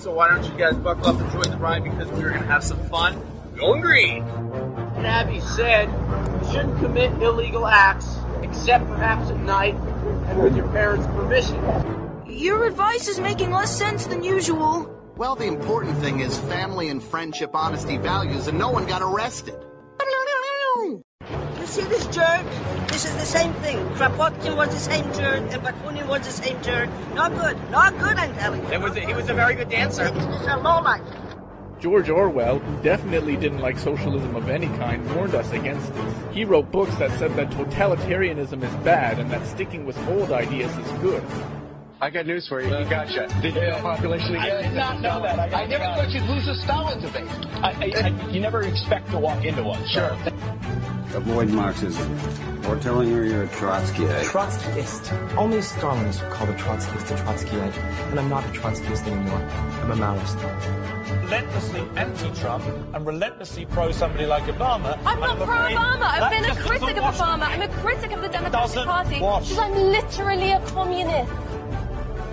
so why don't you guys buckle up and join the ride because we're going to have some fun. Going green! And Abby said you shouldn't commit illegal acts except perhaps at night and with your parents' permission. Your advice is making less sense than usual. Well, the important thing is family and friendship, honesty, values, and no one got arrested. You see this jerk? This is the same thing. Kropotkin was the same jerk, and Bakunin was the same jerk. Not good. Not good, I'm telling you. He was a very good dancer. He's a lowlife. George Orwell, who definitely didn't like socialism of any kind, warned us against it. He wrote books that said that totalitarianism is bad and that sticking with old ideas is good. I got news for you. You gotcha. Did you know population again? I did not know that. I never thought you'd lose a Stalin debate. You never expect to walk into one. Sure. Avoid Marxism. Or telling her you're a Trotskyite. Trotskyist. Only Stalinists would call the Trotskyist a Trotskyite. And I'm not a Trotskyist anymore. I'm a Maoist. Relentlessly anti-Trump and relentlessly pro somebody like Obama. I'm not pro-Obama. I've been a critic of Obama. I'm a critic of the Democratic Party. Because I'm literally a communist.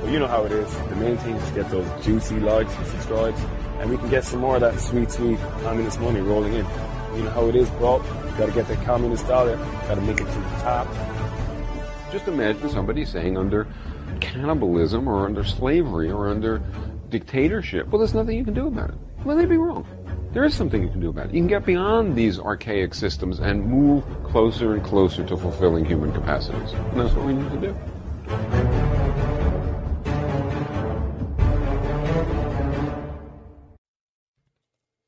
Well, you know how it is. The main thing is to get those juicy likes and subscribes, and we can get some more of that sweet, sweet communist money rolling in. You know how it is, bro. You gotta get that communist dollar. Gotta make it to the top. Just imagine somebody saying under cannibalism or under slavery or under dictatorship, well, there's nothing you can do about it. Well, they'd be wrong. There is something you can do about it. You can get beyond these archaic systems and move closer and closer to fulfilling human capacities. And that's what we need to do.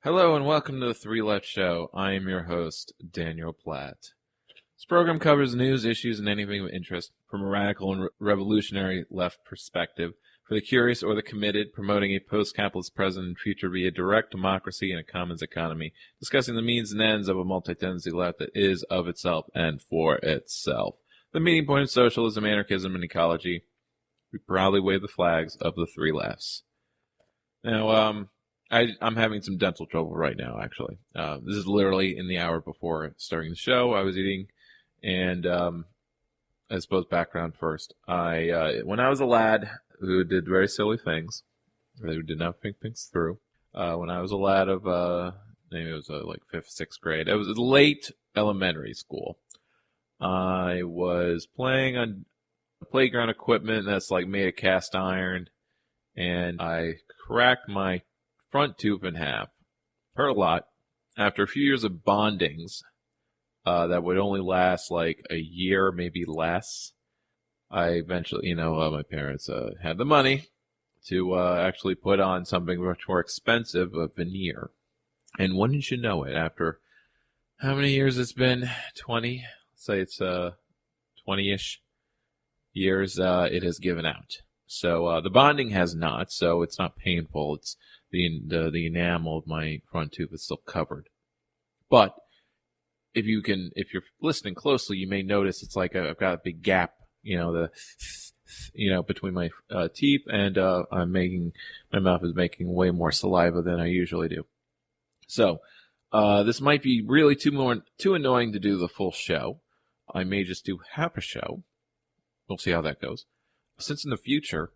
Hello and welcome to the Three Left Show. I am your host, Daniel Platt. This program covers news, issues, and anything of interest from a radical and revolutionary left perspective for the curious or the committed, promoting a post-capitalist present and future via direct democracy and a commons economy, discussing the means and ends of a multi-tendency left that is of itself and for itself. The meeting point of socialism, anarchism, and ecology. We proudly wave the flags of the three lefts. Now, I'm having some dental trouble right now, actually. This is literally in the hour before starting the show. I was eating, and I suppose background first. When I was a lad who did very silly things, who did not think things through, when I was a lad of, maybe it was like 5th, 6th grade, it was late elementary school. I was playing on playground equipment that's like made of cast iron, and I cracked my front tooth in half. Hurt a lot. After a few years of bondings that would only last like a year, maybe less, I eventually, my parents had the money to actually put on something much more expensive, a veneer. And wouldn't you know it, after how many years it's been? 20? Let's say it's 20-ish years, it has given out. So the bonding has not, so it's not painful. It's the enamel of my front tooth is still covered. But if you're listening closely, you may notice it's like I've got a big gap, between my teeth, and my mouth is making way more saliva than I usually do. So this might be really too annoying to do the full show. I may just do half a show. We'll see how that goes. Since in the future,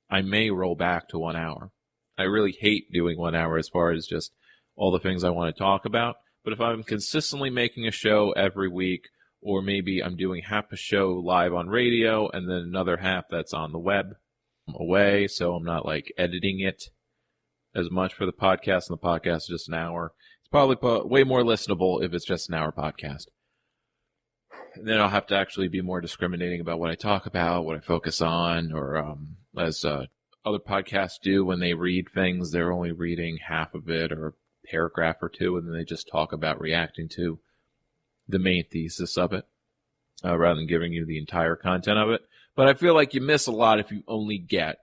I may roll back to 1 hour. I really hate doing 1 hour as far as just all the things I want to talk about. But if I'm consistently making a show every week, or maybe I'm doing half a show live on radio and then another half that's on the web, I'm away, so I'm not like editing it as much for the podcast, and the podcast is just an hour. It's probably way more listenable if it's just an hour podcast. And then I'll have to actually be more discriminating about what I talk about, what I focus on, or as other podcasts do when they read things, they're only reading half of it or a paragraph or two, and then they just talk about reacting to the main thesis of it, rather than giving you the entire content of it. But I feel like you miss a lot if you only get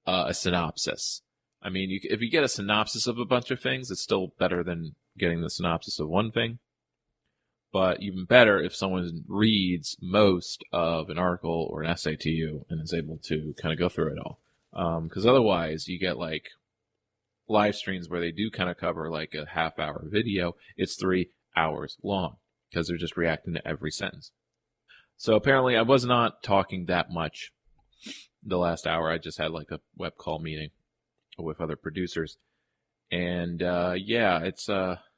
a synopsis. I mean, if you get a synopsis of a bunch of things, it's still better than getting the synopsis of one thing. But even better if someone reads most of an article or an essay to you and is able to kind of go through it all. Because otherwise you get like live streams where they do kind of cover like a half-hour video. It's 3 hours long because they're just reacting to every sentence. So apparently I was not talking that much the last hour. I just had like a web call meeting with other producers. And it's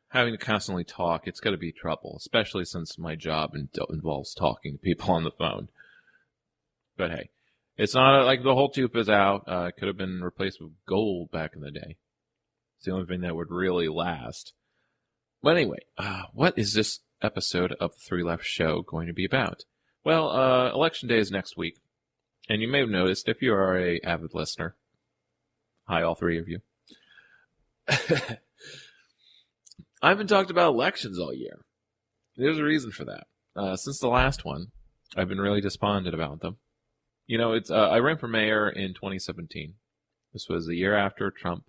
having to constantly talk. It's got to be trouble, especially since my job involves talking to people on the phone. But hey, it's not like the whole tube is out. It could have been replaced with gold back in the day. It's the only thing that would really last. But anyway, what is this episode of the Three Left Show going to be about? Well, Election Day is next week. And you may have noticed, if you are a avid listener, hi, all three of you, I haven't talked about elections all year. There's a reason for that. Since the last one, I've been really despondent about them. You know, I ran for mayor in 2017. This was the year after Trump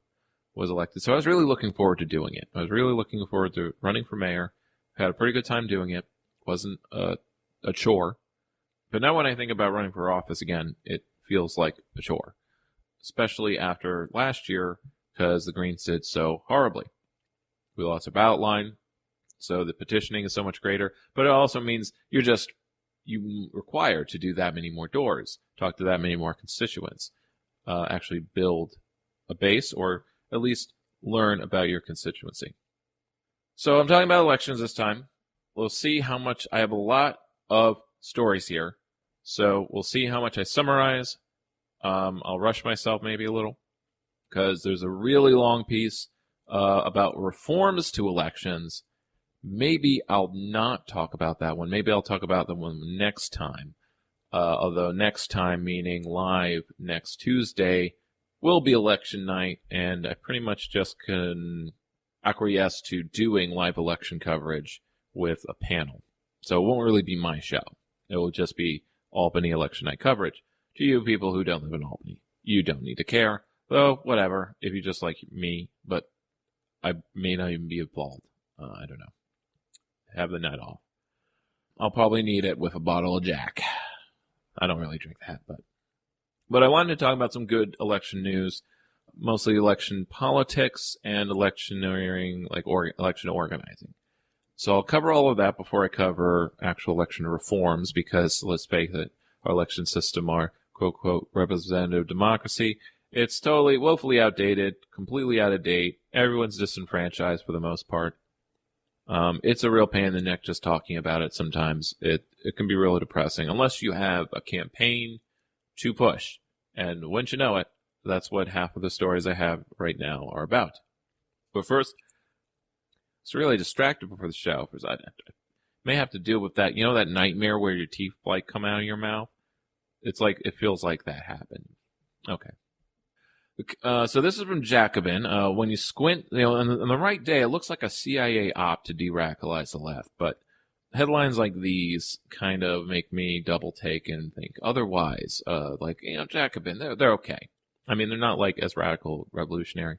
was elected. So I was really looking forward to doing it. I was really looking forward to running for mayor. Had a pretty good time doing it. Wasn't a chore. But now when I think about running for office again, it feels like a chore. Especially after last year, because the Greens did so horribly. We lost our ballot line, so the petitioning is so much greater. But it also means you're required to do that many more doors, talk to that many more constituents, actually build a base, or at least learn about your constituency. So I'm talking about elections this time. We'll see how much, I have a lot of stories here, so we'll see how much I summarize. I'll rush myself maybe a little, because there's a really long piece about reforms to elections. Maybe I'll not talk about that one. Maybe I'll talk about that one next time. Although next time meaning live next Tuesday will be election night, and I pretty much just can acquiesce to doing live election coverage with a panel. So it won't really be my show. It will just be Albany election night coverage. To you people who don't live in Albany, you don't need to care. Though, whatever, if you just like me, but I may not even be involved. I don't know. Have the night off. I'll probably need it with a bottle of Jack. I don't really drink that, but I wanted to talk about some good election news, mostly election politics and electioneering, election organizing. So I'll cover all of that before I cover actual election reforms, because let's face it, our election system, our quote-unquote representative democracy, it's totally, woefully outdated, completely out of date. Everyone's disenfranchised for the most part. It's a real pain in the neck just talking about it sometimes. It can be really depressing, unless you have a campaign to push. And wouldn't you know it, that's what half of the stories I have right now are about. But first, it's really distracted before the show, because I may have to deal with that. You know that nightmare where your teeth come out of your mouth? It feels like that happened. Okay. So this is from Jacobin. When you squint, on the right day, it looks like a CIA op to de-radicalize the left. But headlines like these kind of make me double take and think otherwise. Jacobin, they're okay. I mean, they're not as radical revolutionary.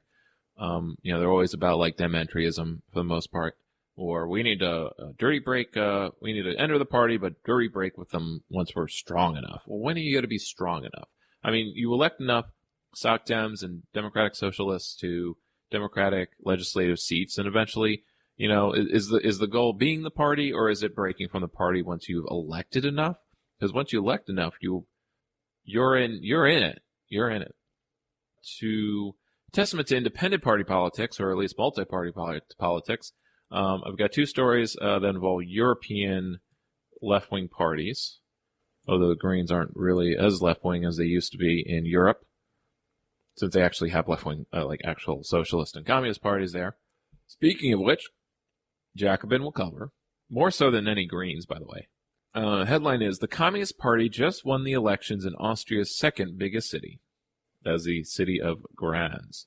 They're always about dementryism for the most part. Or we need to dirty break, we need to enter the party, but dirty break with them once we're strong enough. Well, when are you going to be strong enough? I mean, you elect enough Soc Dems and Democratic Socialists to Democratic legislative seats, and eventually, is the goal being the party, or is it breaking from the party once you've elected enough? Because once you elect enough, you're in it. To testament to independent party politics, or at least multi-party politics, I've got two stories that involve European left-wing parties, although the Greens aren't really as left-wing as they used to be in Europe, since they actually have left-wing, actual socialist and communist parties there. Speaking of which, Jacobin will cover, more so than any Greens, by the way. Headline is, the Communist Party just won the elections in Austria's second biggest city. That's the city of Graz.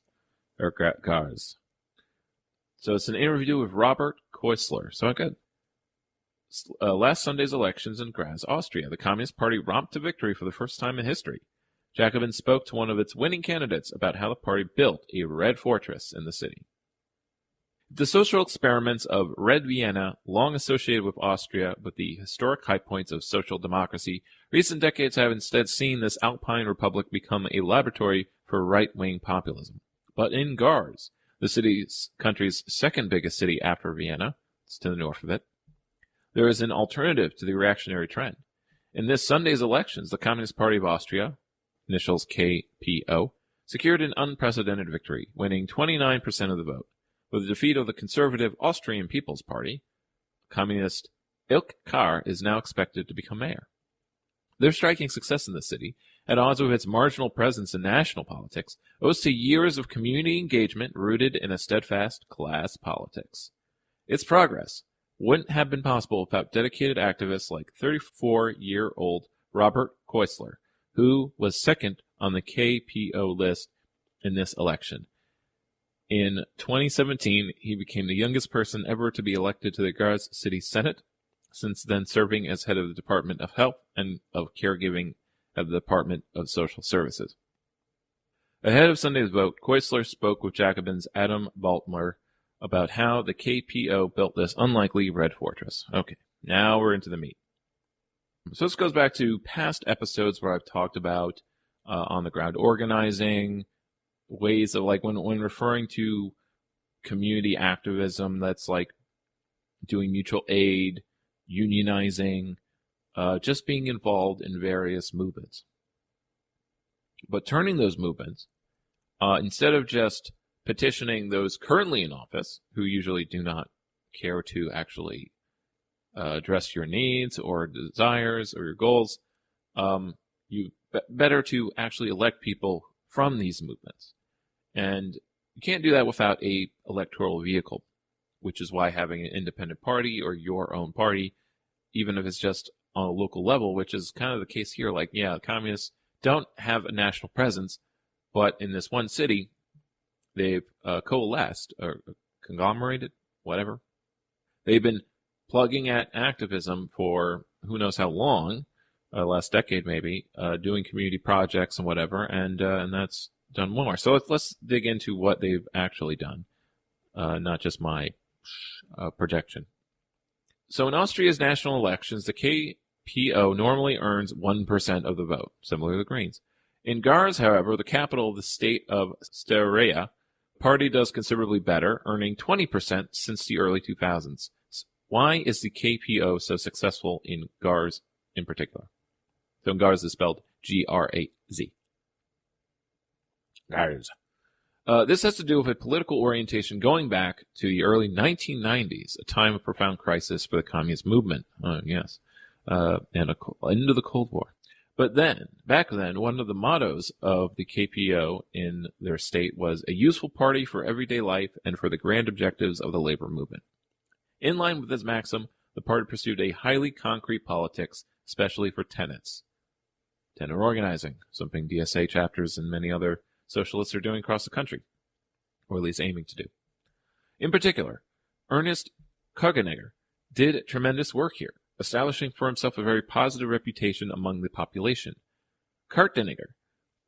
So it's an interview with Robert Keusler. So good. Last Sunday's elections in Graz, Austria, the Communist Party romped to victory for the first time in history. Jacobin spoke to one of its winning candidates about how the party built a red fortress in the city. The social experiments of Red Vienna, long associated with Austria with the historic high points of social democracy, recent decades have instead seen this Alpine republic become a laboratory for right-wing populism. But in Graz, the country's second biggest city after Vienna, it's to the north of it, there is an alternative to the reactionary trend. In this Sunday's elections, the Communist Party of Austria, initials KPO, secured an unprecedented victory, winning 29% of the vote. With the defeat of the conservative Austrian People's Party, communist Ilk Kar is now expected to become mayor. Their striking success in the city, at odds with its marginal presence in national politics, owes to years of community engagement rooted in a steadfast class politics. Its progress wouldn't have been possible without dedicated activists like 34-year-old Robert Koestler, who was second on the KPO list in this election. In 2017, he became the youngest person ever to be elected to the Graz City Senate, since then serving as head of the Department of Health and of Caregiving at the Department of Social Services. Ahead of Sunday's vote, Koestler spoke with Jacobin's Adam Baltmer about how the KPO built this unlikely red fortress. Okay, now we're into the meat. So this goes back to past episodes where I've talked about on-the-ground organizing, ways of, like, when referring to community activism, that's like doing mutual aid, unionizing, just being involved in various movements. But turning those movements, instead of just petitioning those currently in office, who usually do not care to actually address your needs or desires or your goals, you better to actually elect people from these movements. And you can't do that without a electoral vehicle, which is why having an independent party or your own party, even if it's just on a local level, which is kind of the case here. Like, yeah, the communists don't have a national presence, but in this one city, they've coalesced or conglomerated, whatever. They've been plugging at activism for who knows how long, last decade maybe, doing community projects and whatever, and that's done more. So let's dig into what they've actually done, not just my projection. So in Austria's national elections, the KPO normally earns 1% of the vote, similar to the Greens. In Gars, however, the capital of the state of Styria, the party does considerably better, earning 20% since the early 2000s. Why is the KPO so successful in Gars in particular? So Gars is spelled G-R-A-Z. Gars. This has to do with a political orientation going back to the early 1990s, a time of profound crisis for the communist movement. Yes. And into the Cold War. But then, back then, one of the mottos of the KPO in their state was a useful party for everyday life and for the grand objectives of the labor movement. In line with this maxim, the party pursued a highly concrete politics, especially for tenants. Tenant organizing, something DSA chapters and many other socialists are doing across the country, or at least aiming to do. In particular, Ernest Kagenegger did tremendous work here, establishing for himself a very positive reputation among the population. Karteniger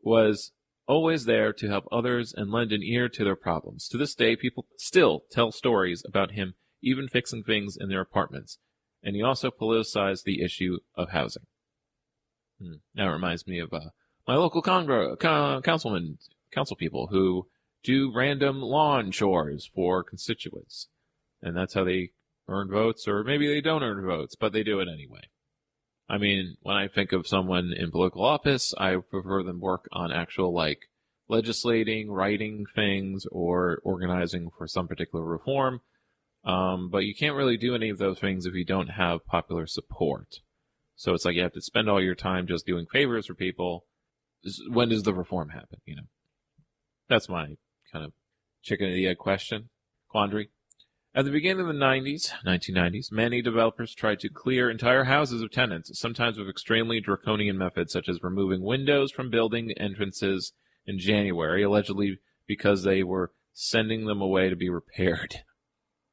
was always there to help others and lend an ear to their problems. To this day, people still tell stories about him even fixing things in their apartments, and he also politicized the issue of housing. That reminds me of my local council people who do random lawn chores for constituents, and that's how they earn votes, or maybe they don't earn votes, but they do it anyway. I mean, when I think of someone in political office, I prefer them work on actual, like, legislating, writing things, or organizing for some particular reform. But you can't really do any of those things if you don't have popular support. So it's like you have to spend all your time just doing favors for people. When does the reform happen, you know? That's my kind of chicken and the egg question, quandary. At the beginning of the 1990s, many developers tried to clear entire houses of tenants, sometimes with extremely draconian methods, such as removing windows from building entrances in January, allegedly because they were sending them away to be repaired.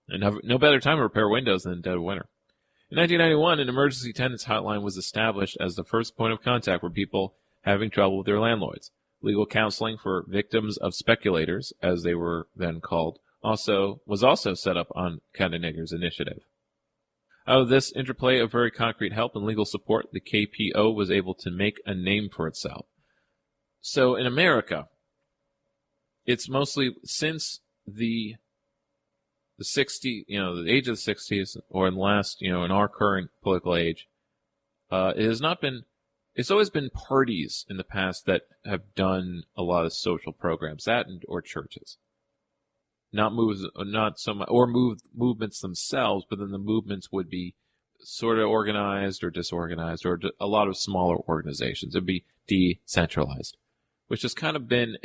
And no better time to repair windows than dead of winter. In 1991, an emergency tenants hotline was established as the first point of contact for people having trouble with their landlords. Legal counseling for victims of speculators, as they were then called, was also set up on Kadenegger's initiative. Out of this interplay of very concrete help and legal support, the KPO was able to make a name for itself. So in America, it's mostly since the 60s, the age of the 60s, or in the last, in our current political age, it has not been It's always been parties in the past that have done a lot of social programs, or churches. Not movements themselves, but then the movements would be sort of organized or disorganized, or a lot of smaller organizations. It'd be decentralized, which has kind of been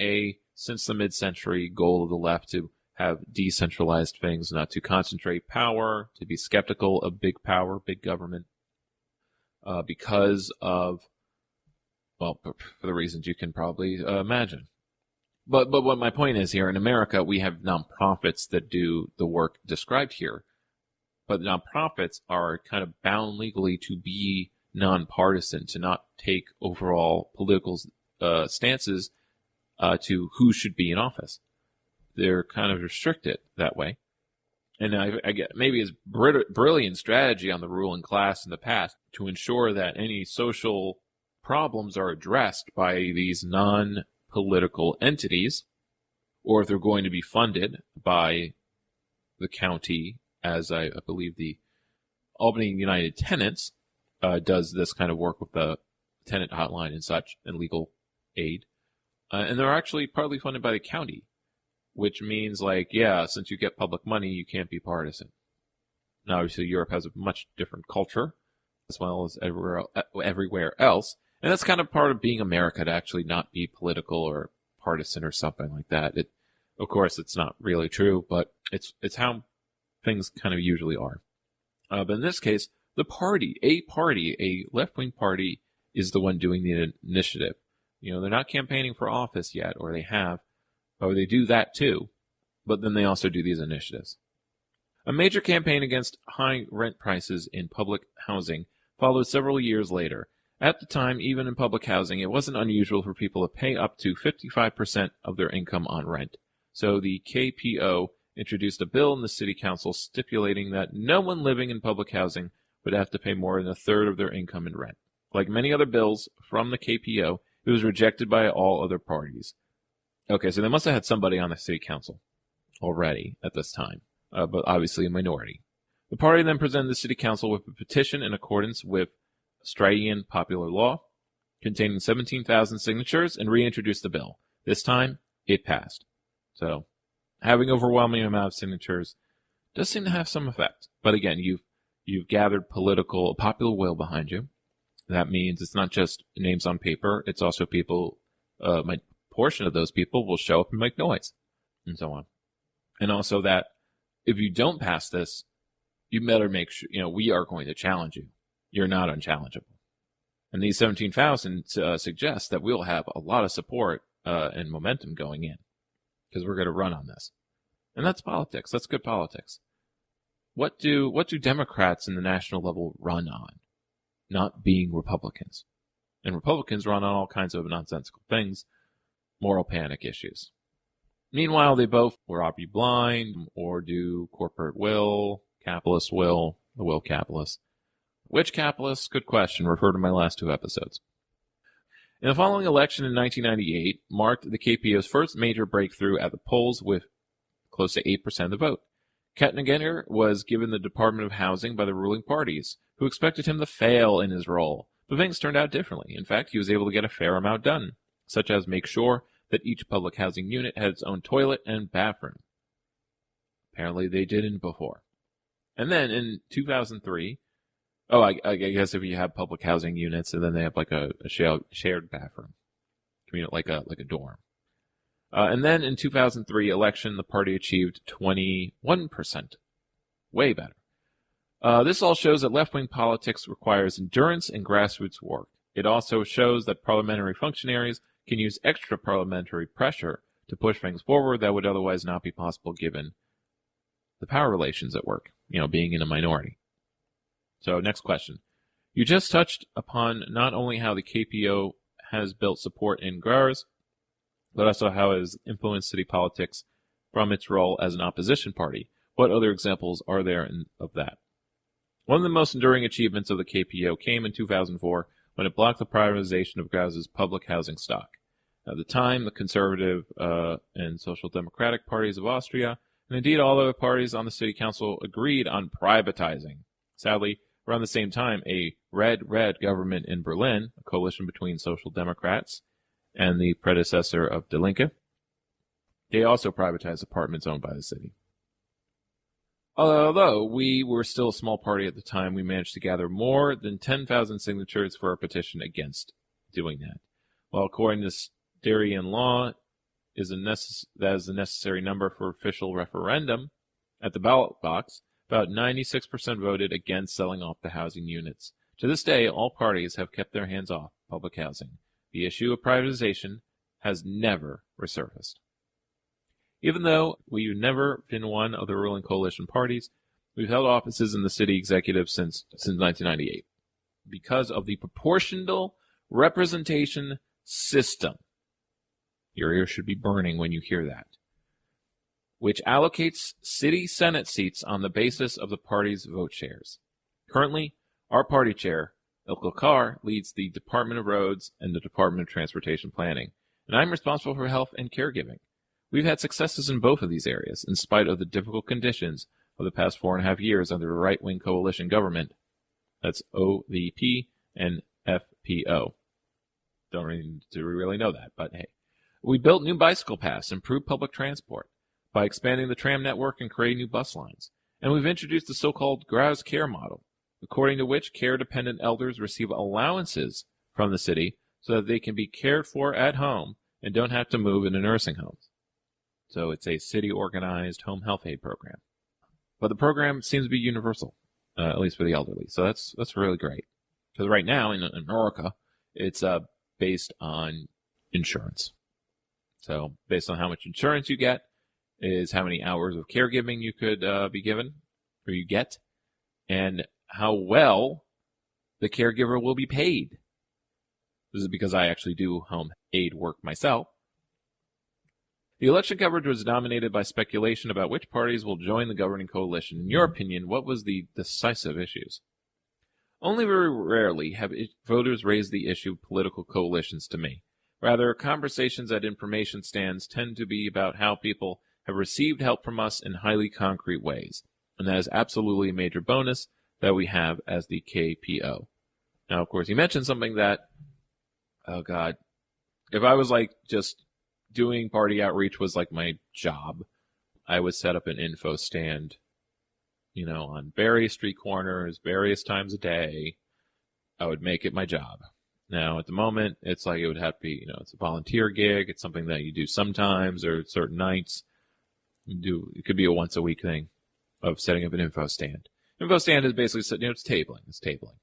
since the mid-century goal of the left, to have decentralized things, not to concentrate power, to be skeptical of big power, big government, because of, well, for the reasons you can probably imagine. But what my point is here, in America, we have nonprofits that do the work described here. But nonprofits are kind of bound legally to be nonpartisan, to not take overall political stances to who should be in office. They're kind of restricted that way. And I get maybe it's brilliant strategy on the ruling class in the past to ensure that any social problems are addressed by these non-political entities, or if they're going to be funded by the county, as I believe the Albany United Tenants does this kind of work with the tenant hotline and such, and legal aid. And they're actually partly funded by the county, which means, since you get public money, you can't be partisan. Now, obviously, Europe has a much different culture, as well as everywhere else. And that's kind of part of being America, to actually not be political or partisan or something like that. Of course, it's not really true, but it's how things kind of usually are. But in this case, a left-wing party, is the one doing the initiative. They're not campaigning for office yet, or they have, or they do that too, but then they also do these initiatives. A major campaign against high rent prices in public housing followed several years later. At the time, even in public housing, it wasn't unusual for people to pay up to 55% of their income on rent. So the KPO introduced a bill in the city council stipulating that no one living in public housing would have to pay more than a third of their income in rent. Like many other bills from the KPO, it was rejected by all other parties. Okay, so they must have had somebody on the city council already at this time, but obviously a minority. The party then presented the city council with a petition in accordance with Australian popular law, containing 17,000 signatures, and reintroduced the bill. This time, it passed. So, having overwhelming amount of signatures does seem to have some effect. But again, you've gathered popular will behind you. That means it's not just names on paper, it's also people, my portion of those people will show up and make noise, and so on. And also that if you don't pass this, you better make sure, we are going to challenge you. You're not unchallengeable. And these 17,000 suggest that we'll have a lot of support and momentum going in, because we're going to run on this. And that's politics. That's good politics. What do Democrats in the national level run on? Not being Republicans. And Republicans run on all kinds of nonsensical things, moral panic issues. Meanwhile, they both will rob you blind or do corporate will, capitalist will, the will capitalist. Which capitalists? Good question. Refer to my last 2 episodes. In the following election in 1998 marked the KPO's first major breakthrough at the polls with close to 8% of the vote. Kettner was given the Department of Housing by the ruling parties, who expected him to fail in his role. But things turned out differently. In fact, he was able to get a fair amount done, such as make sure that each public housing unit had its own toilet and bathroom. Apparently they didn't before. And then in 2003, I guess if you have public housing units and then they have like a shared bathroom, like a dorm. And then in 2003 election, the party achieved 21%. Way better. This all shows that left-wing politics requires endurance and grassroots work. It also shows that parliamentary functionaries can use extra parliamentary pressure to push things forward that would otherwise not be possible given the power relations at work, being in a minority. So, next question. You just touched upon not only how the KPO has built support in Graz, but also how it has influenced city politics from its role as an opposition party. What other examples are there of that? One of the most enduring achievements of the KPO came in 2004 when it blocked the privatization of Graz's public housing stock. At the time, the conservative and social democratic parties of Austria, and indeed all other parties on the city council, agreed on privatizing. Sadly, Around the same time, a red government in Berlin, a coalition between Social Democrats and the predecessor of Die Linke, they also privatized apartments owned by the city. Although we were still a small party at the time, we managed to gather more than 10,000 signatures for a petition against doing that. While according to Styrian law, that is the necessary number for official referendum, at the ballot box, about 96% voted against selling off the housing units. To this day, all parties have kept their hands off public housing. The issue of privatization has never resurfaced. Even though we've never been one of the ruling coalition parties, we've held offices in the city executive since 1998 because of the proportional representation system. Your ears should be burning when you hear that. Which allocates city senate seats on the basis of the party's vote shares. Currently, our party chair, Ilko Carr, leads the Department of Roads and the Department of Transportation Planning, and I'm responsible for health and caregiving. We've had successes in both of these areas, in spite of the difficult conditions of the past 4.5 years under a right-wing coalition government. That's OVP and FPO. Don't really know that, but hey. We built new bicycle paths, improved public transport by expanding the tram network and creating new bus lines. And we've introduced the so-called Graz Care model, according to which care-dependent elders receive allowances from the city so that they can be cared for at home and don't have to move into nursing homes. So it's a city-organized home health aid program. But the program seems to be universal, at least for the elderly. So that's really great. Because right now in America, it's based on insurance. So based on how much insurance you get is how many hours of caregiving you could be given, or you get, and how well the caregiver will be paid. This is because I actually do home aid work myself. The election coverage was dominated by speculation about which parties will join the governing coalition. In your opinion, what was the decisive issues? Only very rarely have voters raised the issue of political coalitions to me. Rather, conversations at information stands tend to be about how people have received help from us in highly concrete ways. And that is absolutely a major bonus that we have as the KPO. Now, of course, you mentioned something that, oh God, if I was like just doing party outreach was like my job, I would set up an info stand, on various street corners, various times a day. I would make it my job. Now, at the moment, it's like it would have to be, it's a volunteer gig. It's something that you do sometimes or certain nights. It could be a once a week thing of setting up an info stand. Info stand is basically, it's tabling. It's tabling.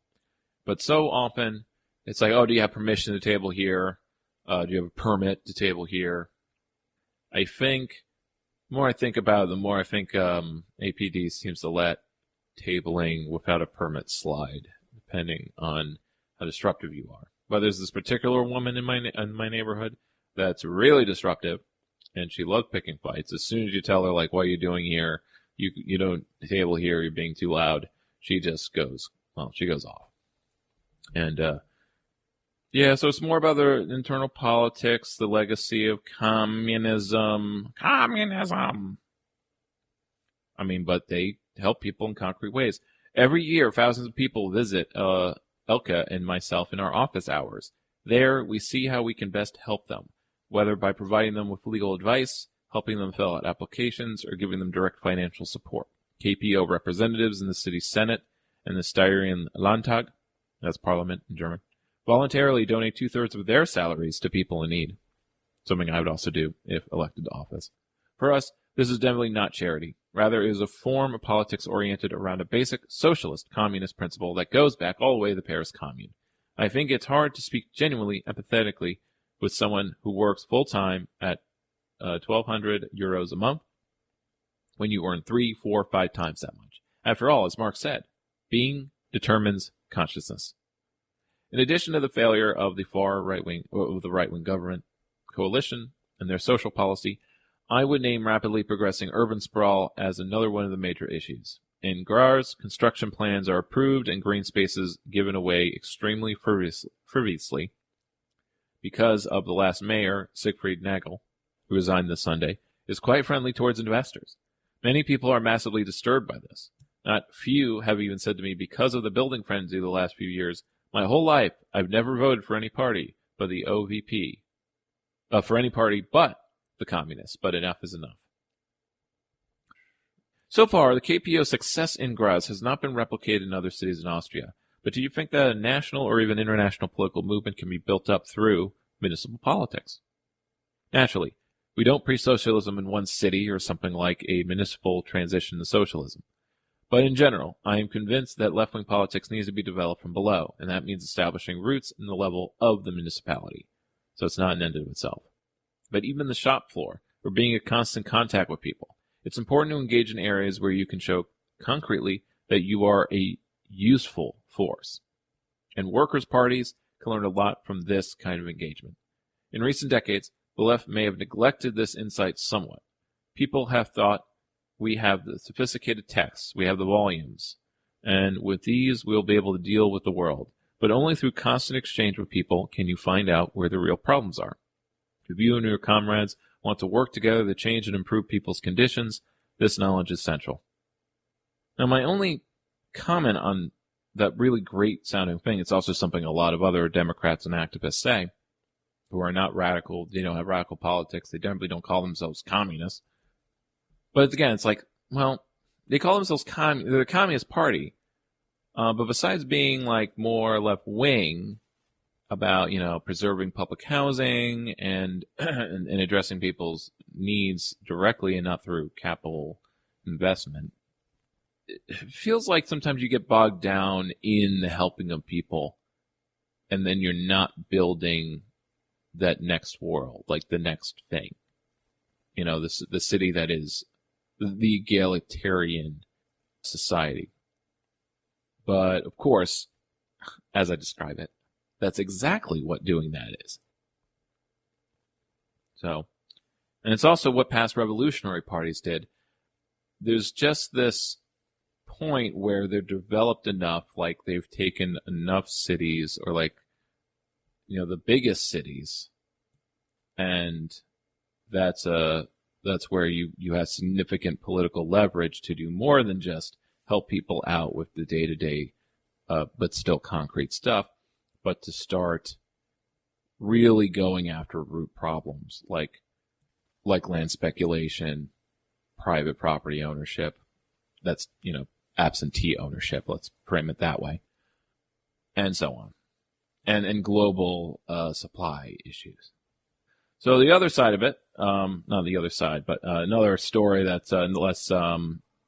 But so often, it's like, oh, do you have permission to table here? Do you have a permit to table here? I think, the more I think about it, the more I think APD seems to let tabling without a permit slide, depending on how disruptive you are. But there's this particular woman in my neighborhood that's really disruptive, and she loves picking fights. As soon as you tell her, like, what are you doing here? You don't table here, you're being too loud. She just goes off. And, yeah, so it's more about the internal politics, the legacy of communism. Communism! I mean, but they help people in concrete ways. Every year, thousands of people visit Elke and myself in our office hours. There, we see how we can best help them, whether by providing them with legal advice, helping them fill out applications, or giving them direct financial support. KPO representatives in the city senate and the Styrian Landtag, that's parliament in German, voluntarily donate 2/3 of their salaries to people in need, something I would also do if elected to office. For us, this is definitely not charity. Rather, it is a form of politics oriented around a basic socialist communist principle that goes back all the way to the Paris Commune. I think it's hard to speak genuinely, empathetically, with someone who works full-time at 1,200 euros a month when you earn 3, 4, 5 times that much. After all, as Marx said, being determines consciousness. In addition to the failure of the right-wing government coalition and their social policy, I would name rapidly progressing urban sprawl as another one of the major issues. In Graz, construction plans are approved and green spaces given away extremely frivolously because of the last mayor, Siegfried Nagel, who resigned this Sunday, is quite friendly towards investors. Many people are massively disturbed by this. Not few have even said to me, because of the building frenzy the last few years, my whole life I've never voted for any party but the OVP. For any party but the communists, but enough is enough. So far, the KPO's success in Graz has not been replicated in other cities in Austria. But do you think that a national or even international political movement can be built up through municipal politics? Naturally, we don't preach socialism in one city or something like a municipal transition to socialism. But in general, I am convinced that left-wing politics needs to be developed from below, and that means establishing roots in the level of the municipality. So it's not an end in itself. But even the shop floor, or being in constant contact with people, it's important to engage in areas where you can show concretely that you are a useful force. And workers' parties can learn a lot from this kind of engagement. In recent decades, the left may have neglected this insight somewhat. People have thought, we have the sophisticated texts, we have the volumes, and with these we'll be able to deal with the world. But only through constant exchange with people can you find out where the real problems are. If you and your comrades want to work together to change and improve people's conditions, this knowledge is central. Now, my only comment on that really great sounding thing, it's also something a lot of other Democrats and activists say, who are not radical, they don't have radical politics, they definitely don't call themselves communists. But again, it's like, well, they call themselves they're the Communist Party, but besides being like more left-wing about, preserving public housing and and addressing people's needs directly and not through capital investment, it feels like sometimes you get bogged down in the helping of people, and then you're not building that next world, like the next thing. The city that is the egalitarian society. But, of course, as I describe it, that's exactly what doing that is. So, and it's also what past revolutionary parties did. There's just this point where they're developed enough, like they've taken enough cities, or like, the biggest cities, and that's where you have significant political leverage to do more than just help people out with the day-to-day, but still concrete stuff, but to start really going after root problems like land speculation, private property ownership, that's, absentee ownership, let's frame it that way, and so on, and global supply issues. So the other side of it, not the other side, but another story that's less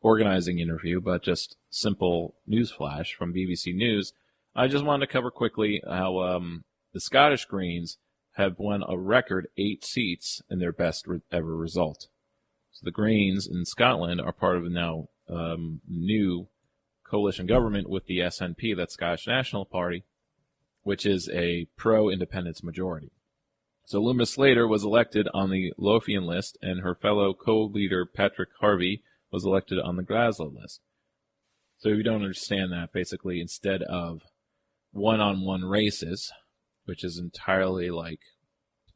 organizing interview, but just simple news flash from BBC News. I just wanted to cover quickly how the Scottish Greens have won a record 8 seats in their best ever result. So the Greens in Scotland are part of a now new coalition government with the SNP, that's Scottish National Party, which is a pro-independence majority. So Loomis Slater was elected on the Lothian list, and her fellow co-leader Patrick Harvey was elected on the Glasgow list. So if you don't understand that, basically instead of one-on-one races, which is entirely like,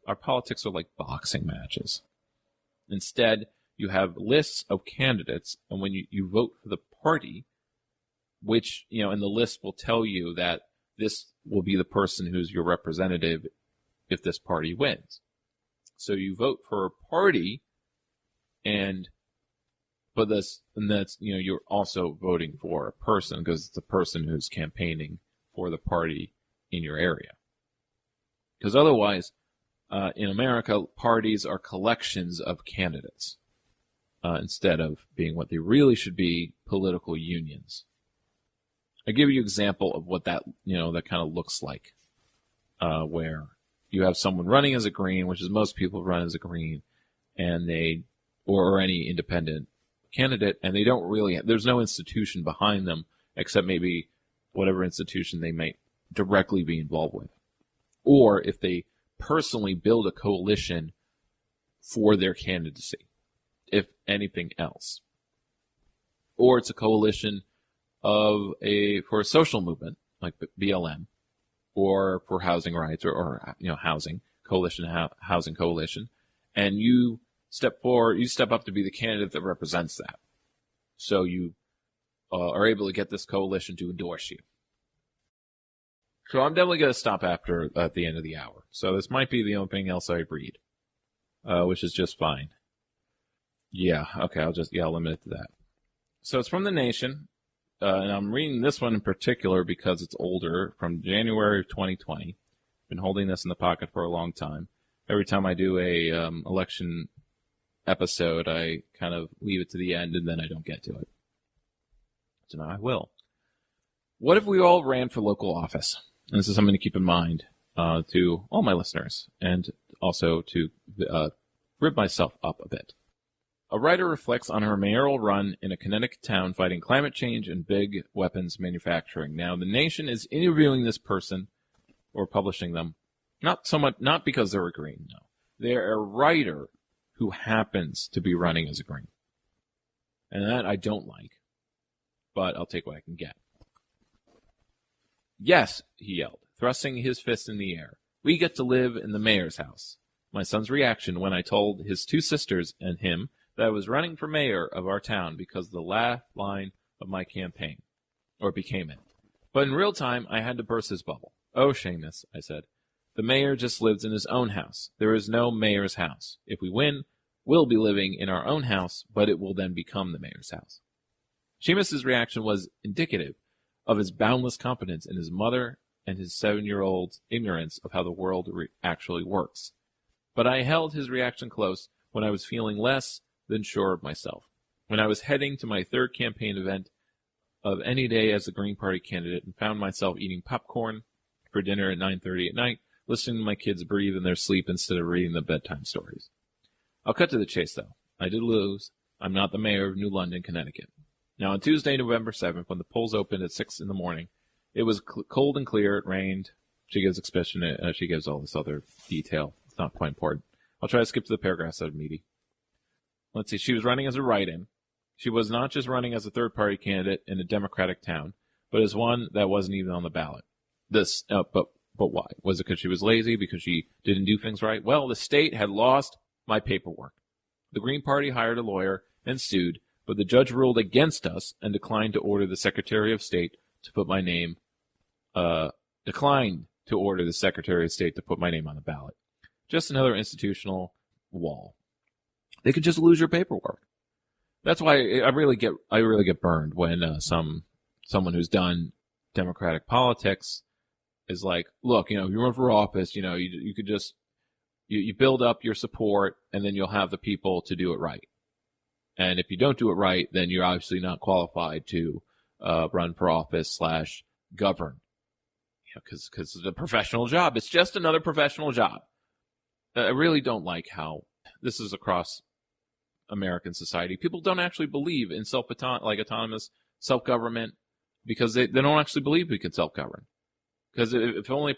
our politics are like boxing matches. Instead, you have lists of candidates, and when you vote for the party, which, and the list will tell you that this will be the person who's your representative if this party wins. So you vote for a party, but that's, you're also voting for a person, because it's the person who's campaigning for the party in your area. Because otherwise, in America, parties are collections of candidates, instead of being what they really should be, political unions. I give you an example of what that, that kind of looks like, where you have someone running as a Green, which is most people run as a Green, and or any independent candidate, and they don't really, there's no institution behind them, except maybe whatever institution they might directly be involved with. Or if they personally build a coalition for their candidacy, if anything else. Or it's a coalition for a social movement, like BLM, or for housing rights, or housing coalition, housing coalition, and you step forward, you step up to be the candidate that represents that. So you are able to get this coalition to endorse you. So I'm definitely going to stop at the end of the hour. So this might be the only thing else I read, which is just fine. Yeah, okay, I'll limit it to that. So it's from The Nation, and I'm reading this one in particular because it's older, from January of 2020. Been holding this in the pocket for a long time. Every time I do a election episode, I kind of leave it to the end, and then I don't get to it. So now I will. What if we all ran for local office? And this is something to keep in mind to all my listeners, and also to rib myself up a bit. A writer reflects on her mayoral run in a Connecticut town fighting climate change and big weapons manufacturing. Now, The Nation is interviewing this person, or publishing them, not because they're a Green, no. They're a writer who happens to be running as a Green. And that I don't like, but I'll take what I can get. Yes, he yelled, thrusting his fist in the air. We get to live in the mayor's house. My son's reaction when I told his two sisters and him that I was running for mayor of our town because the last line of my campaign, or became it. But in real time, I had to burst his bubble. Oh, Seamus, I said. The mayor just lives in his own house. There is no mayor's house. If we win, we'll be living in our own house, but it will then become the mayor's house. Seamus's reaction was indicative of his boundless confidence in his mother and his 7-year-old's ignorance of how the world actually works. But I held his reaction close when I was feeling less than sure of myself. When I was heading to my third campaign event of any day as the Green Party candidate and found myself eating popcorn for dinner at 9:30 at night, listening to my kids breathe in their sleep instead of reading them bedtime stories. I'll cut to the chase, though. I did lose. I'm not the mayor of New London, Connecticut. Now, on Tuesday, November 7th, when the polls opened at 6 in the morning, it was cold and clear. It rained. She gives she gives all this other detail. It's not quite important. I'll try to skip to the paragraphs that are meaty. Let's see. She was running as a write-in. She was not just running as a third-party candidate in a Democratic town, but as one that wasn't even on the ballot. But why? Was it because she was lazy? Because she didn't do things right? Well, the state had lost my paperwork. The Green Party hired a lawyer and sued, but the judge ruled against us and declined to order the Secretary of State to put my name on the ballot. Just another institutional wall. They could just lose your paperwork. That's why I really get burned when someone who's done Democratic politics is like, look, you run for office, you could just you build up your support and then you'll have the people to do it right. And if you don't do it right, then you're obviously not qualified to run for office / govern. Because it's a professional job. It's just another professional job. I really don't like how this is across American society. People don't actually believe in autonomous self-government because they don't actually believe we can self-govern. Because if only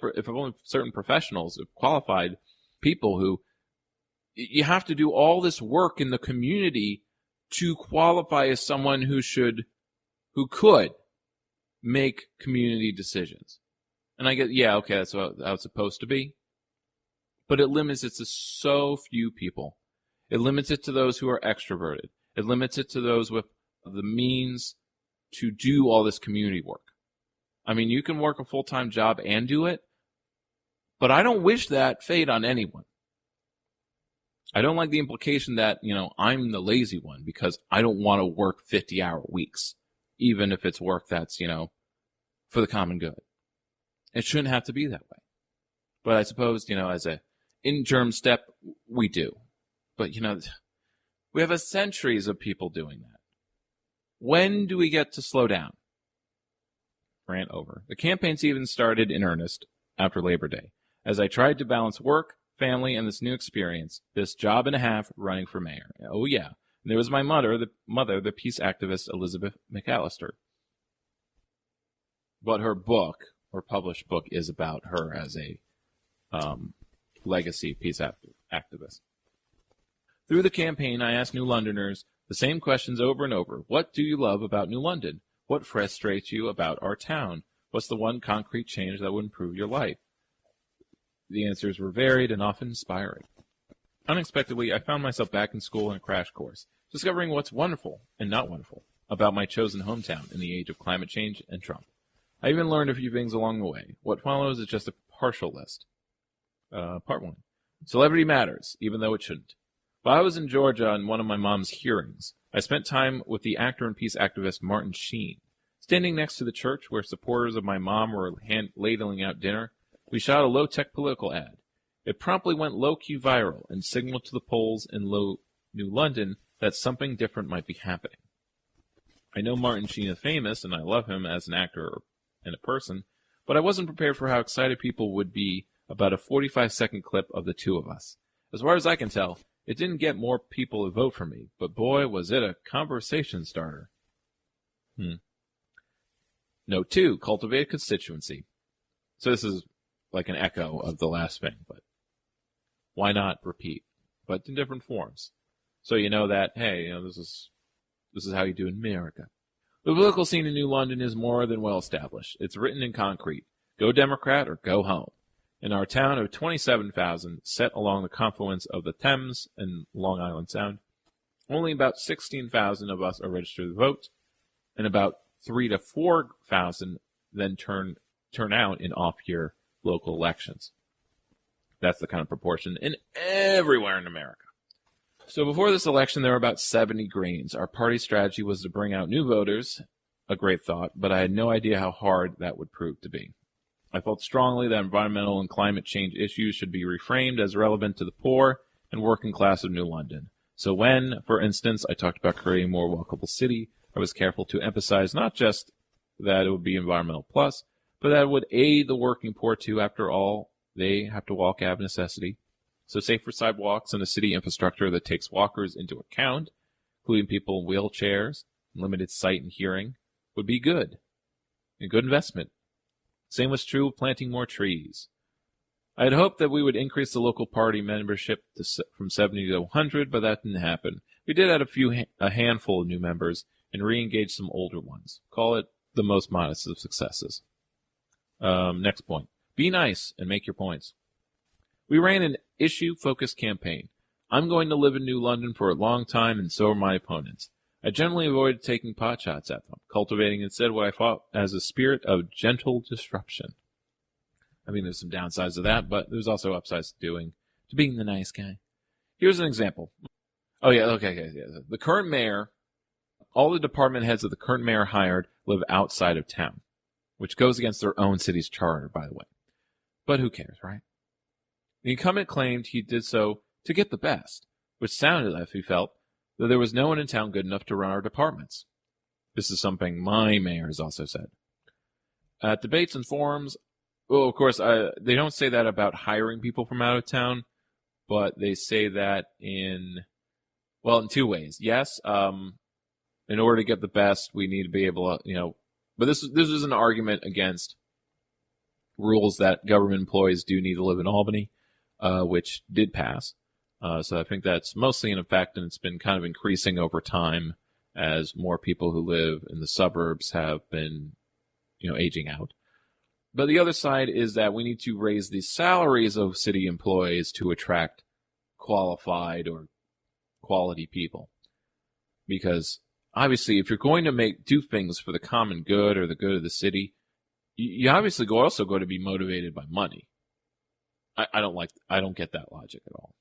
certain professionals, qualified people who, you have to do all this work in the community to qualify as someone who could make community decisions. And I get, yeah, okay, that's how it's supposed to be. But it limits it to so few people. It limits it to those who are extroverted. It limits it to those with the means to do all this community work. I mean, you can work a full-time job and do it, but I don't wish that fate on anyone. I don't like the implication that, I'm the lazy one because I don't want to work 50-hour weeks, even if it's work that's, for the common good. It shouldn't have to be that way. But I suppose, as a interim step, we do. But, we have centuries of people doing that. When do we get to slow down? Rant over. The campaign even started in earnest after Labor Day, as I tried to balance work, family, and this new experience, this job and a half running for mayor. Oh, yeah. And there was my mother, the peace activist Elizabeth McAllister. But her book, or published book, is about her as a legacy peace activist. Through the campaign, I asked New Londoners the same questions over and over. What do you love about New London? What frustrates you about our town? What's the one concrete change that would improve your life? The answers were varied and often inspiring. Unexpectedly, I found myself back in school in a crash course, discovering what's wonderful and not wonderful about my chosen hometown in the age of climate change and Trump. I even learned a few things along the way. What follows is just a partial list. Part 1. Celebrity matters, even though it shouldn't. While I was in Georgia on one of my mom's hearings, I spent time with the actor and peace activist Martin Sheen. Standing next to the church where supporters of my mom were ladling out dinner, we shot a low-tech political ad. It promptly went low-key viral and signaled to the polls in New London that something different might be happening. I know Martin Sheen is famous, and I love him as an actor and a person, but I wasn't prepared for how excited people would be about a 45-second clip of the two of us. As far as I can tell, it didn't get more people to vote for me, but boy, was it a conversation starter. Note 2, cultivated constituency. So this is like an echo of the last thing, but why not repeat, but in different forms. So you know that, hey, this is how you do in America. The political scene in New London is more than well established. It's written in concrete. Go Democrat or go home. In our town of 27,000 set along the confluence of the Thames and Long Island Sound, only about 16,000 of us are registered to vote, and about 3,000 to 4,000 then turn out in off-year local elections. That's the kind of proportion in everywhere in America. So before this election, there were about 70 Greens. Our party strategy was to bring out new voters, a great thought, but I had no idea how hard that would prove to be. I felt strongly that environmental and climate change issues should be reframed as relevant to the poor and working class of New London. So when, for instance, I talked about creating a more walkable city, I was careful to emphasize not just that it would be environmental plus, but that it would aid the working poor too. After all, they have to walk out of necessity. So safer sidewalks and a city infrastructure that takes walkers into account, including people in wheelchairs, and limited sight and hearing, would be good. A good investment. Same was true of planting more trees. I had hoped that we would increase the local party membership from 70 to 100, but that didn't happen. We did add a handful of new members and re-engage some older ones. Call it the most modest of successes. Next point. Be nice and make your points. We ran an issue-focused campaign. I'm going to live in New London for a long time, and so are my opponents. I generally avoided taking potshots at them, cultivating instead what I thought as a spirit of gentle disruption. I mean, there's some downsides to that, but there's also upsides to being the nice guy. Here's an example. Oh, yeah, okay. The current mayor, all the department heads that the current mayor hired live outside of town, which goes against their own city's charter, by the way. But who cares, right? The incumbent claimed he did so to get the best, which sounded as if he felt that there was no one in town good enough to run our departments. This is something my mayor has also said. At debates and forums, well, of course, they don't say that about hiring people from out of town, but they say that in two ways. Yes, in order to get the best, we need to be able to, but this is an argument against rules that government employees do need to live in Albany, which did pass. So I think that's mostly in effect, and it's been kind of increasing over time as more people who live in the suburbs have been, aging out. But the other side is that we need to raise the salaries of city employees to attract qualified or quality people. Because obviously, if you're going to do things for the common good or the good of the city, you obviously also go to be motivated by money. I don't get that logic at all.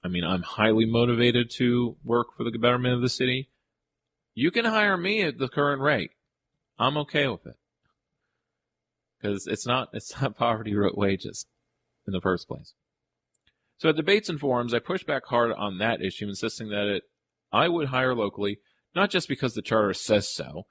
I mean, I'm highly motivated to work for the betterment of the city. You can hire me at the current rate. I'm okay with it. Because it's not poverty wages in the first place. So at debates and forums, I pushed back hard on that issue, insisting that I would hire locally, not just because the charter says so,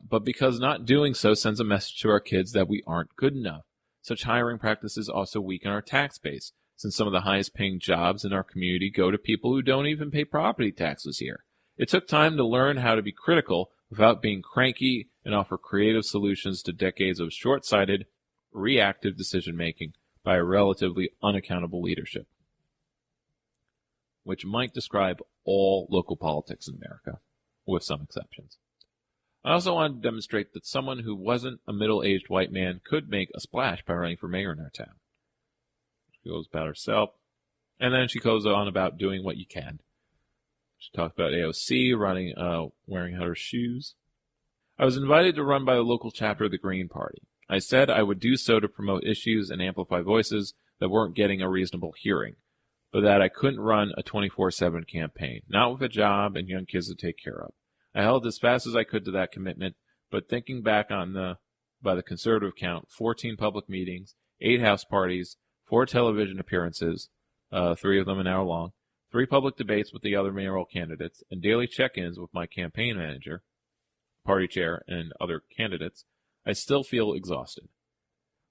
but because not doing so sends a message to our kids that we aren't good enough. Such hiring practices also weaken our tax base, since some of the highest paying jobs in our community go to people who don't even pay property taxes here. It took time to learn how to be critical without being cranky and offer creative solutions to decades of short-sighted, reactive decision-making by a relatively unaccountable leadership, which might describe all local politics in America, with some exceptions. I also wanted to demonstrate that someone who wasn't a middle-aged white man could make a splash by running for mayor in our town. She goes about herself, and then she goes on about doing what you can. She talked about AOC wearing her shoes. I was invited to run by the local chapter of the Green Party. I said I would do so to promote issues and amplify voices that weren't getting a reasonable hearing, but that I couldn't run a 24/7 campaign, not with a job and young kids to take care of. I held as fast as I could to that commitment, but thinking back by the conservative count, 14 public meetings, 8 house parties, 4 television appearances, 3 of them an hour long, 3 public debates with the other mayoral candidates, and daily check-ins with my campaign manager, party chair, and other candidates, I still feel exhausted.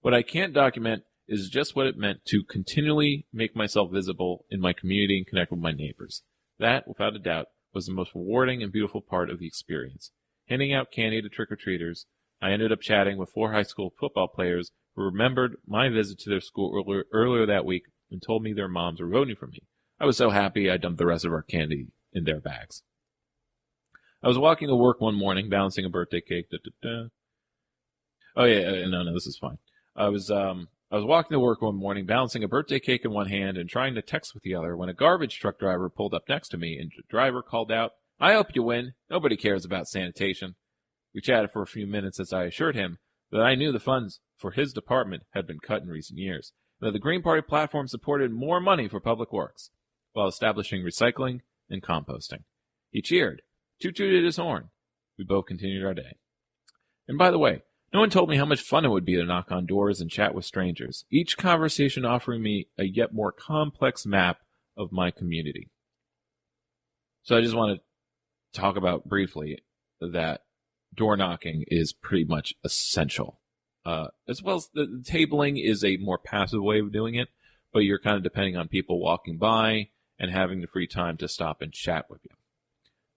What I can't document is just what it meant to continually make myself visible in my community and connect with my neighbors. That, without a doubt, was the most rewarding and beautiful part of the experience. Handing out candy to trick-or-treaters, I ended up chatting with 4 high school football players who remembered my visit to their school earlier that week and told me their moms were voting for me. I was so happy I dumped the rest of our candy in their bags. I was walking to work one morning, balancing a birthday cake. Oh yeah, no, this is fine. I was walking to work one morning, balancing a birthday cake in one hand and trying to text with the other when a garbage truck driver pulled up next to me and the driver called out, "I hope you win. Nobody cares about sanitation." We chatted for a few minutes as I assured him that I knew the funds for his department had been cut in recent years, and that the Green Party platform supported more money for public works, while establishing recycling and composting. He cheered, tooted his horn. We both continued our day. And by the way, no one told me how much fun it would be to knock on doors and chat with strangers, each conversation offering me a yet more complex map of my community. So I just want to talk about briefly that door knocking is pretty much essential. As well as the tabling is a more passive way of doing it, but you're kind of depending on people walking by and having the free time to stop and chat with you.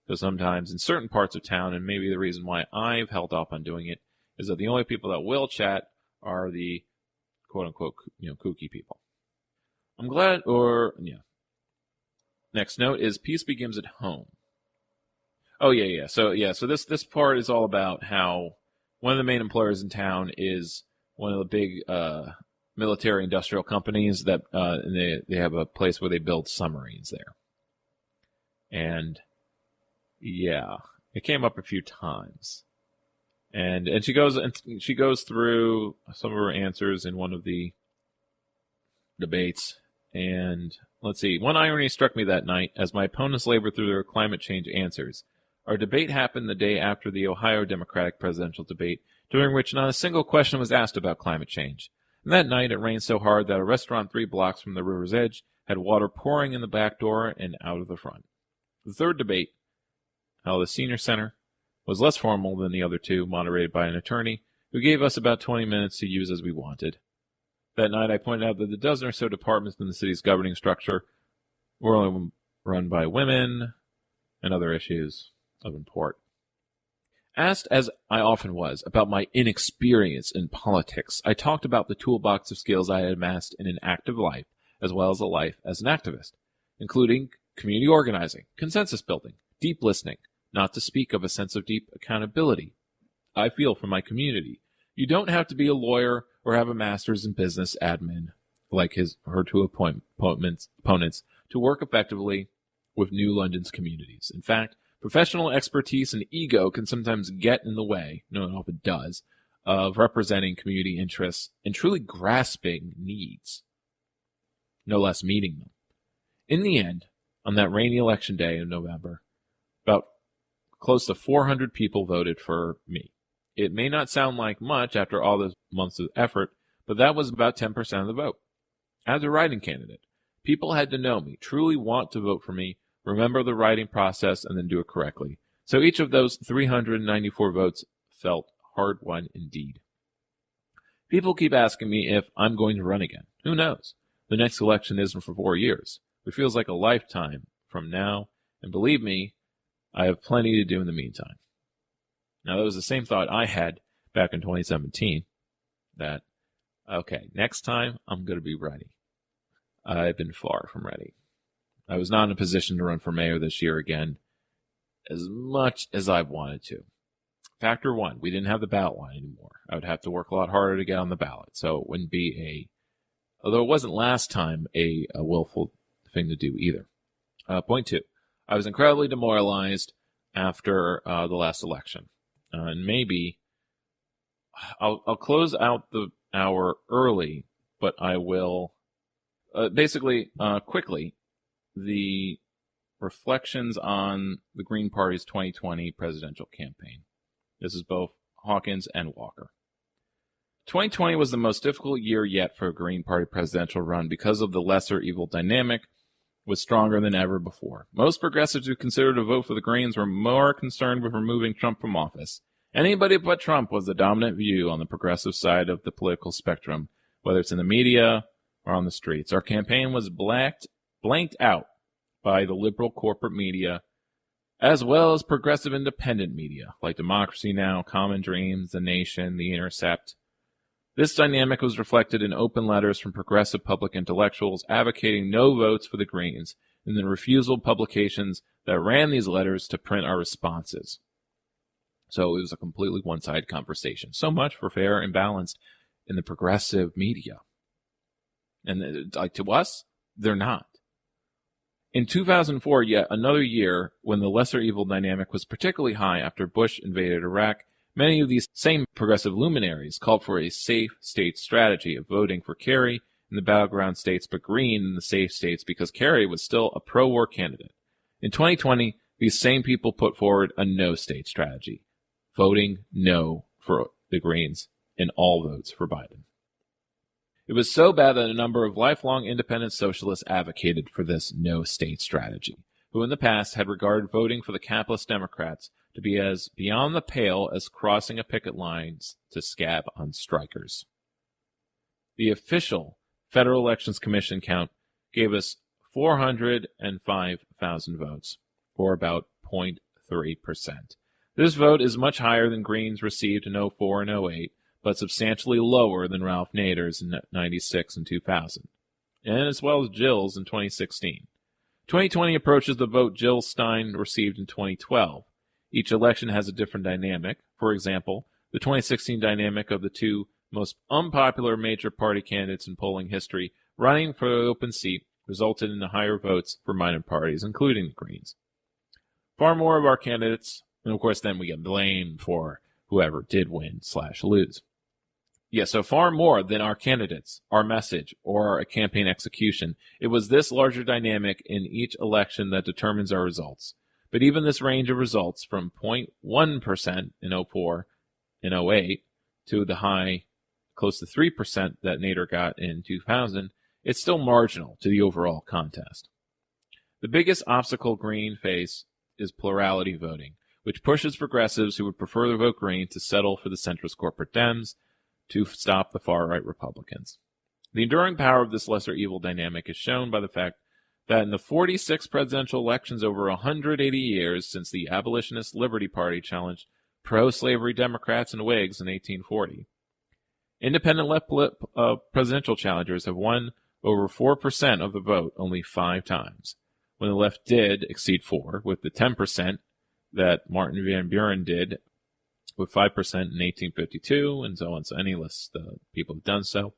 So sometimes in certain parts of town, and maybe the reason why I've held off on doing it, is that the only people that will chat are the quote-unquote, kooky people. I'm glad, Next note is peace begins at home. Oh, yeah. So this part is all about how one of the main employers in town is one of the big military industrial companies that and they have a place where they build submarines there. And yeah, it came up a few times. And she goes through some of her answers in one of the debates. And let's see, one irony struck me that night as my opponents labored through their climate change answers. Our debate happened the day after the Ohio Democratic presidential debate, during which not a single question was asked about climate change. And that night it rained so hard that a restaurant 3 blocks from the river's edge had water pouring in the back door and out of the front. The third debate, held at the Senior Center, was less formal than the other 2, moderated by an attorney, who gave us about 20 minutes to use as we wanted. That night I pointed out that the dozen or so departments in the city's governing structure were only run by women and other issues of import. Asked, as I often was, about my inexperience in politics, I talked about the toolbox of skills I had amassed in an active life, as well as a life as an activist, including community organizing, consensus building, deep listening, not to speak of a sense of deep accountability I feel for my community. You don't have to be a lawyer or have a master's in business admin, like her 2 opponents, to work effectively with New London's communities. In fact, professional expertise and ego can sometimes get in the way, no one often does, of representing community interests and truly grasping needs, no less meeting them. In the end, on that rainy election day in November, about close to 400 people voted for me. It may not sound like much after all those months of effort, but that was about 10% of the vote. As a writing candidate, people had to know me, truly want to vote for me, remember the writing process, and then do it correctly. So each of those 394 votes felt hard-won indeed. People keep asking me if I'm going to run again. Who knows? The next election isn't for 4 years. It feels like a lifetime from now, and believe me, I have plenty to do in the meantime. Now, that was the same thought I had back in 2017, that, okay, next time I'm going to be ready. I've been far from ready. I was not in a position to run for mayor this year again as much as I wanted to. Factor 1, we didn't have the ballot line anymore. I would have to work a lot harder to get on the ballot, so it wouldn't be although it wasn't last time, a willful thing to do either. Point 2, I was incredibly demoralized after the last election. And maybe I'll close out the hour early, but I will quickly, the reflections on the Green Party's 2020 presidential campaign. This is both Hawkins and Walker. 2020 was the most difficult year yet for a Green Party presidential run because of the lesser evil dynamic was stronger than ever before. Most progressives who considered a vote for the Greens were more concerned with removing Trump from office. Anybody but Trump was the dominant view on the progressive side of the political spectrum, whether it's in the media or on the streets. Our campaign was blanked out by the liberal corporate media, as well as progressive independent media, like Democracy Now!, Common Dreams, The Nation, The Intercept. This dynamic was reflected in open letters from progressive public intellectuals advocating no votes for the Greens, and the refusal publications that ran these letters to print our responses. So it was a completely one-sided conversation. So much for fair and balanced in the progressive media. And to us, they're not. In 2004, yet another year when the lesser evil dynamic was particularly high after Bush invaded Iraq, many of these same progressive luminaries called for a safe state strategy of voting for Kerry in the battleground states but Green in the safe states because Kerry was still a pro-war candidate. In 2020, these same people put forward a no-state strategy, voting no for the Greens and all votes for Biden. It was so bad that a number of lifelong independent socialists advocated for this no-state strategy, who in the past had regarded voting for the capitalist Democrats to be as beyond the pale as crossing a picket line to scab on strikers. The official Federal Elections Commission count gave us 405,000 votes, or about 0.3%. This vote is much higher than Greens received in 04 and 08, but substantially lower than Ralph Nader's in 96 and 2000, and as well as Jill's in 2016. 2020 approaches the vote Jill Stein received in 2012. Each election has a different dynamic. For example, the 2016 dynamic of the two most unpopular major party candidates in polling history running for the open seat resulted in the higher votes for minor parties, including the Greens. Far more of our candidates, and of course then we get blamed for whoever did win/lose. So far more than our candidates, our message, or a campaign execution. It was this larger dynamic in each election that determines our results. But even this range of results from 0.1% in 04 and 08 to the high close to 3% that Nader got in 2000, it's still marginal to the overall contest. The biggest obstacle Green face is plurality voting, which pushes progressives who would prefer to vote Green to settle for the centrist corporate Dems to stop the far-right Republicans. The enduring power of this lesser evil dynamic is shown by the fact that in the 46 presidential elections over 180 years since the abolitionist Liberty Party challenged pro-slavery Democrats and Whigs in 1840, independent left presidential challengers have won over 4% of the vote only 5 times, when the left did exceed 4, with the 10% that Martin Van Buren did with 5% in 1852, and so on. So any list people have done so.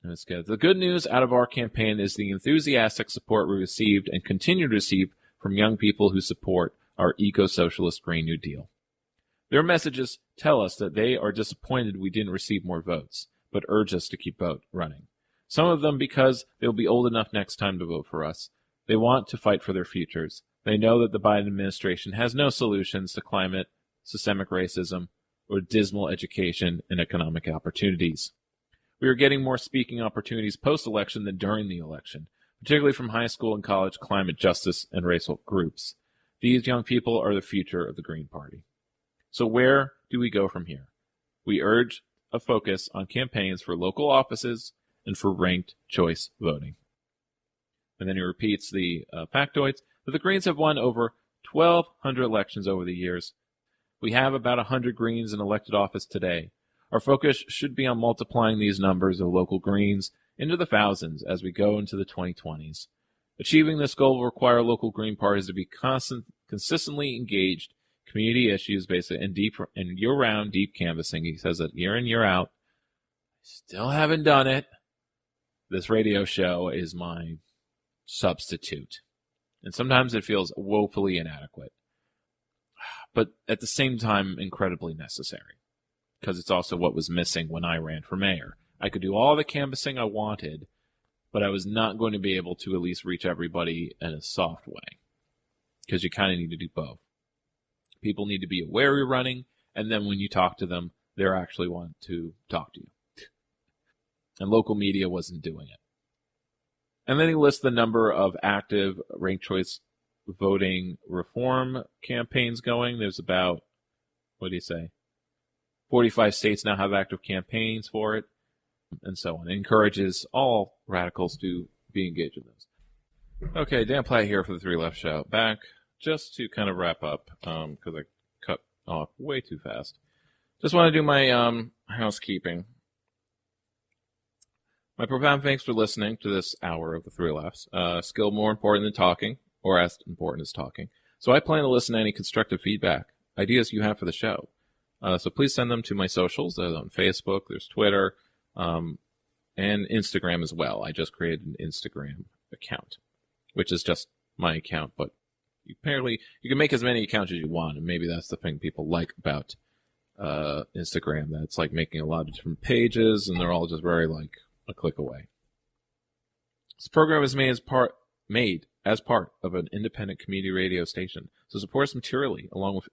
And it's good. The good news out of our campaign is the enthusiastic support we received and continue to receive from young people who support our eco-socialist Green New Deal. Their messages tell us that they are disappointed we didn't receive more votes, but urge us to keep running. Some of them because they'll be old enough next time to vote for us. They want to fight for their futures. They know that the Biden administration has no solutions to climate, systemic racism, or dismal education and economic opportunities. We are getting more speaking opportunities post-election than during the election, particularly from high school and college climate justice and racial groups. These young people are the future of the Green Party. So where do we go from here? We urge a focus on campaigns for local offices and for ranked choice voting. And then he repeats the factoids that the Greens have won over 1,200 elections over the years. We have about 100 Greens in elected office today. Our focus should be on multiplying these numbers of local Greens into the thousands as we go into the 2020s. Achieving this goal will require local Green parties to be consistently engaged in community issues basically and year-round deep canvassing. He says that year in, year out. Still haven't done it. This radio show is my substitute. And sometimes it feels woefully inadequate. But at the same time, incredibly necessary. Because it's also what was missing when I ran for mayor. I could do all the canvassing I wanted, but I was not going to be able to at least reach everybody in a soft way. Because you kind of need to do both. People need to be aware you're running, and then when you talk to them, they're actually want to talk to you. And local media wasn't doing it. And then he lists the number of active ranked choice voting reform campaigns going. There's about, 45 states now have active campaigns for it, and so on. It encourages all radicals to be engaged in those. Okay, Dan Platt here for the Three Left Show. Back just to kind of wrap up, because I cut off way too fast. Just want to do my housekeeping. My profound thanks for listening to this hour of the Three Lefts. Skill more important than talking, or as important as talking. So I plan to listen to any constructive feedback, ideas you have for the show. So please send them to my socials. There's on Facebook, there's Twitter, and Instagram as well. I just created an Instagram account, which is just my account, but you can make as many accounts as you want, and maybe that's the thing people like about Instagram, that it's like making a lot of different pages, and they're all just very like a click away. This program is made as part of an independent community radio station, so support us materially, along with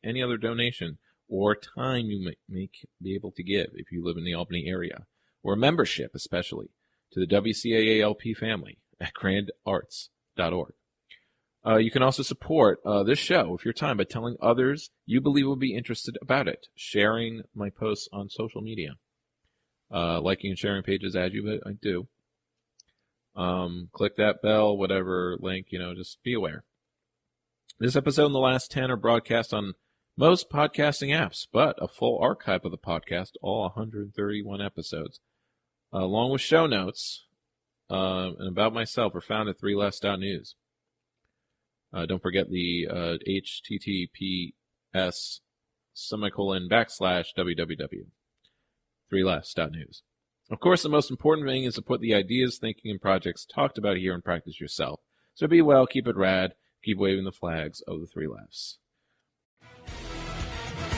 any other donation or time you may be able to give if you live in the Albany area, or a membership especially, to the WCAALP family at grandarts.org. You can also support this show with your time by telling others you believe will be interested about it, sharing my posts on social media, liking and sharing pages as you I do. Click that bell, whatever link, just be aware. This episode and the last 10 are broadcast on most podcasting apps, but a full archive of the podcast, all 131 episodes, along with show notes and about myself, are found at 3lefts.news. Don't forget the https://www.3lefts.news. Of course, the most important thing is to put the ideas, thinking, and projects talked about here in practice yourself. So be well, keep it rad, keep waving the flags of the Three Lefts.